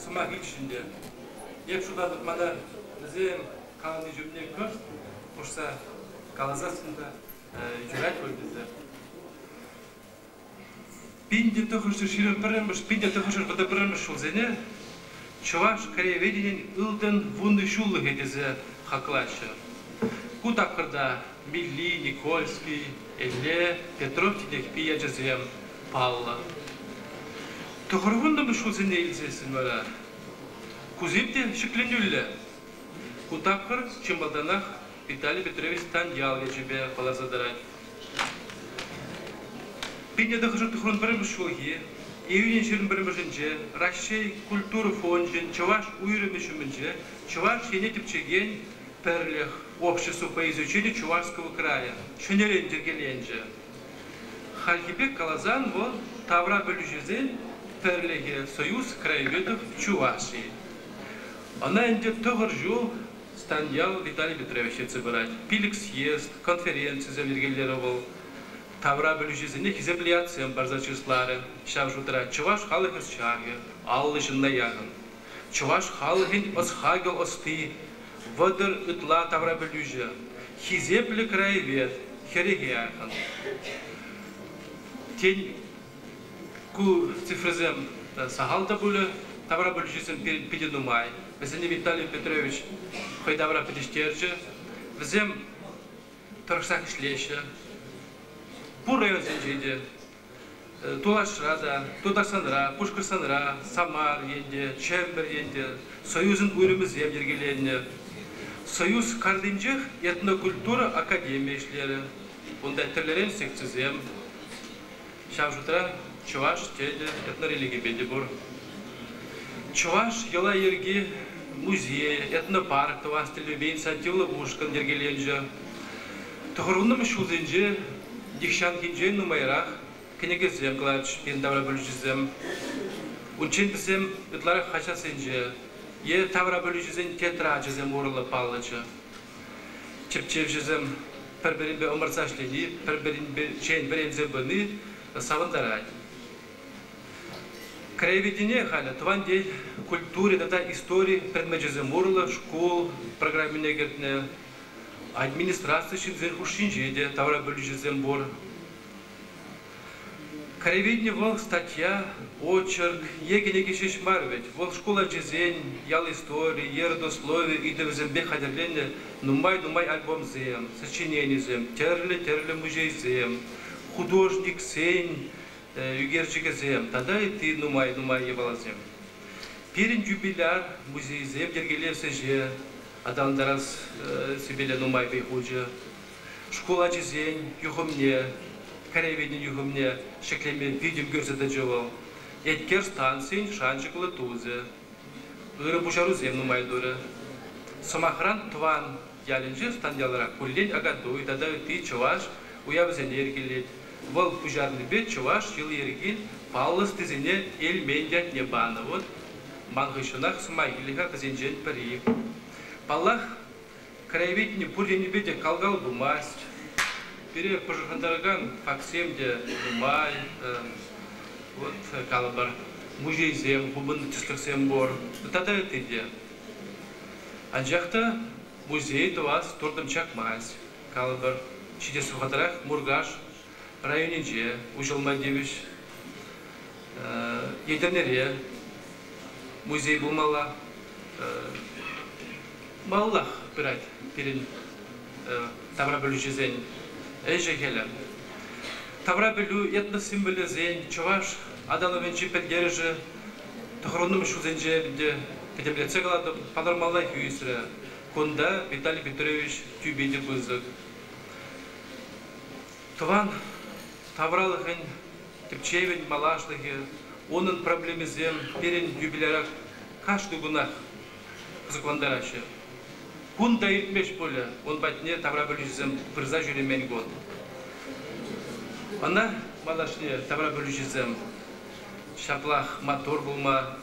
Сумах içinde. Hep şurada bana bizim kanlı cümle kır, olsa kalazasında juraj koydu. Пинде тохошер ширен перемеш, пинде тохошер бада перемеш шулзене, чуваш краеведенен ылден вунды шуллы хедезе хаклашы. Кутакырда Милли, Никольский, Элле, Петров тидек пияджезем палла. Тохорвунда мы шулзене илзесин вара. Кузипте шикленюлле. Кутакыр чимбалданах Виталий Петрович Таньял ежебе палазадарать. Пинде тохошер тохрон перемеш шулги, июнен ширен перемешенже, Россия культура фонжен, чуваш уйремешеменже, чуваш енетипчеген перлех обществу по изучению Чувашского края. Шенерен дергеленже. Хальгибек Калазан вон Тавра Белюжезен перлеге Союз краеведов Чувашии. Она идет тогор жил Станьял Виталий Петрович собирать. Пилик съезд, конференции завергелировал. Тавра Белюжезене хизеплияциям барзачислары. Шав жутра Чуваш халых исчаги, аллышын на яган. Чуваш халыхин осхагел осты. Водор ытла Тавра Белюже. Хизепле краевед, херегеяхан. Тень ку цифрезем сагалта буле Тавра Белюжесен пиденумай. Везене Виталий Петрович хой Тавра пидештерже. Везем торгсак шлеще. Пурайон сенжеде. Тулашрада, Тудасанра, Пушкарсанра, Самар енде, Чембер енде, Союзын уйрымызем ергеленне. Союз кардинжех этнокультура академия ишлері. Онда терлерен секцизем. Шавжутра Чуваш теде этнорелигия беде бур. Чуваш ела ерги музей, этнопарк, туас телебейн сантилы ушкан ергеленже. Тухырунным шулзенже, дихшан кинжен нумайрах, кенегезем кладж, пен Тавра Белюжезем. Унчен бізем ытлары хаша сенже. Е Тавра Белюжезен тетрачезем урылы паллычы. Чепчевжезем перберинбе омырсашлени, перберинбе чейн беремзе быны савындарать. Краеведение халя, тван день культуре, дата истории, предмеджезем урылы, школ, программе гертне, администрация шинзен хушинжеде, Тавра Белюжезем бур. Краеведение вол статья, очерк, егенеги шишмарвет, вол школа джезень, ял истории, ердословие, и девзембе хадерлене, нумай альбом зем, сочинение зем, терле музей зем, художник сень, югерчика зем, тогда и ты нумай ебала зем. Перен юбиляр музей зем, дергелев сеже, адалдарас себеле нумай бейхуджа, школа джезень, юхомне, кареведен югумне шеклеме видео көрсөтө жобол. Эткер станциян шанчыклы тузе. Ыры бушару земну майдуры. Самахран тван ялинжи станялара куллен агадуй дада ты чуваш уябзен ергилет. Вол пужарный бет чуваш ел ергин паллыс тизине эл мендят небаны вот. Мангышунах сумайгилиха казинжен пари. Паллах краеведни пулени беде калгал думасть. Пере пожахандарган факсемде думай. Вот калабар музей зем бубын тискерсем бор. Тогда это идея. Анжахта музей до вас турдым чакмаз. Калабар чидес сухатрах Мургаш районинже Ужалмадевич Едернере музей булмала маллах пирать перед тавра бөлүшезен эжегеле. Тавра бөлү этно символизен чуваш адановенчи педгерже тохронным шузенже биде кедеблеце галады панормалла хюисре кунда Виталий Петрович тюбеде бызык. Туван тавралыхын типчевен малашлыхи onun проблемизем перен юбилярак каждый гунах кызыкландарачы. Кунда иртмеш поле, он батне тавра бөлүшезем пырза жүремен год. Ана малашне тавра бөлүшезем шаплах мотор булма,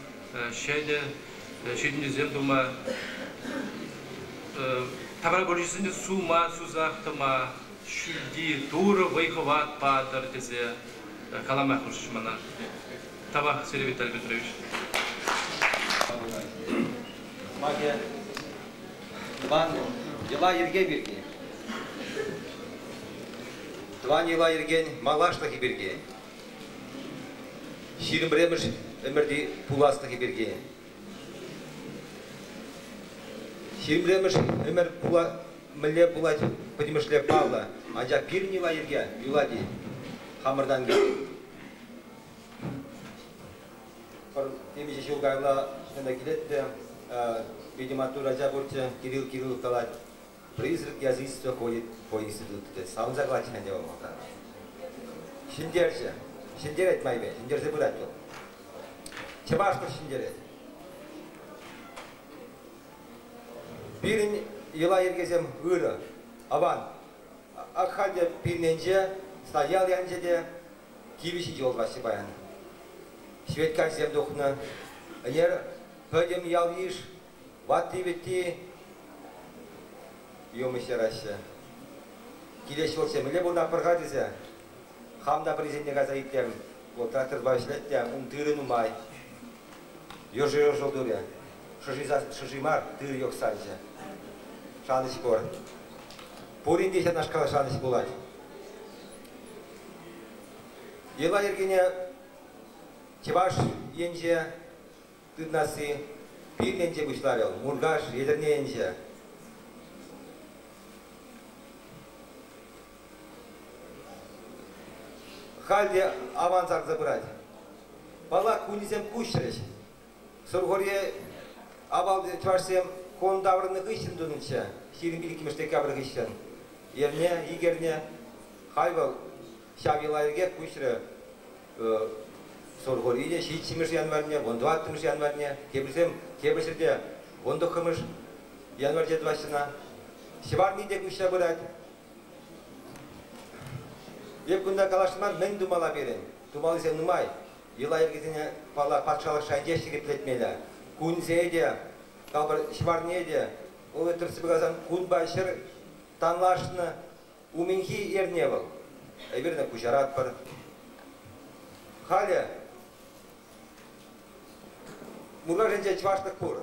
шединезем дума, тавра бөлүшезем сума, сузахтыма, шүлди, тура, вайховат, падар, тезе, каламах ушмана. Тавах, Сергей Виталий Петрович. Магия. Тван ела ерге бирге. Тван ела ерген малашлахи бирге. Ширим бремеш эмерди пуласлахи бирге. Ширим бремеш эмер пула милле пулать подимышле павла. Анжа пир нела ерге юлади хамырдан ге. Темиже шулгайла шында келетте. Видимо, Тураджа Бурча Кирилл Калать. Призрак язычества ходит по институту. Сам заглачен на него. Шиндерче. Шиндерет майбе. Шиндерзе бурать был. Чебашко шиндерет. Бирин ела ергезем ыры. Аван. Акхальде пирненже стоял янжеде кивиши жолга шибаян. Шведкар земдухна. Нер пойдем ялвиш. Ватти-витти, юмыше раще. Килеш болса, миле бұлда пырға дезе, хамда президентне газа иттем, вот трактор башылеттем, тырын умай. Ёжы жолдуре, шыжимар, тыр yok sadece. Şanış bor. Порин десет наш кала şanış булать. Ела ергене, чебаш енже, тыднасы, Пирненче бушларел, Мургаш, Едерненче. Халде авансак забрать. Бала кунизем кушреш. Сургорье абалды чварсем кон даврыны гыщен дунунча. Хирин биликимеште кабры гыщен. Ерне, игерне, хайвал шавилайге кушры. Сургорье шичимеш январне, вондуаттымеш январне. Кебрсем Кебешерде вондухымыш январь жетвашына. Шеварни де кушта бурать. Еп күнда калашман мен думала берен. Думал ise нумай. Ела ергезіне пала патшалық шайдешіге плетмелі. Күнзеде, калбар шеварнеде, ол өтірсі бұғазан күн башыр танлашыны уменхи ерне был. Әйберіне күшарат бар. Халі Мургаш енже чваштық пор.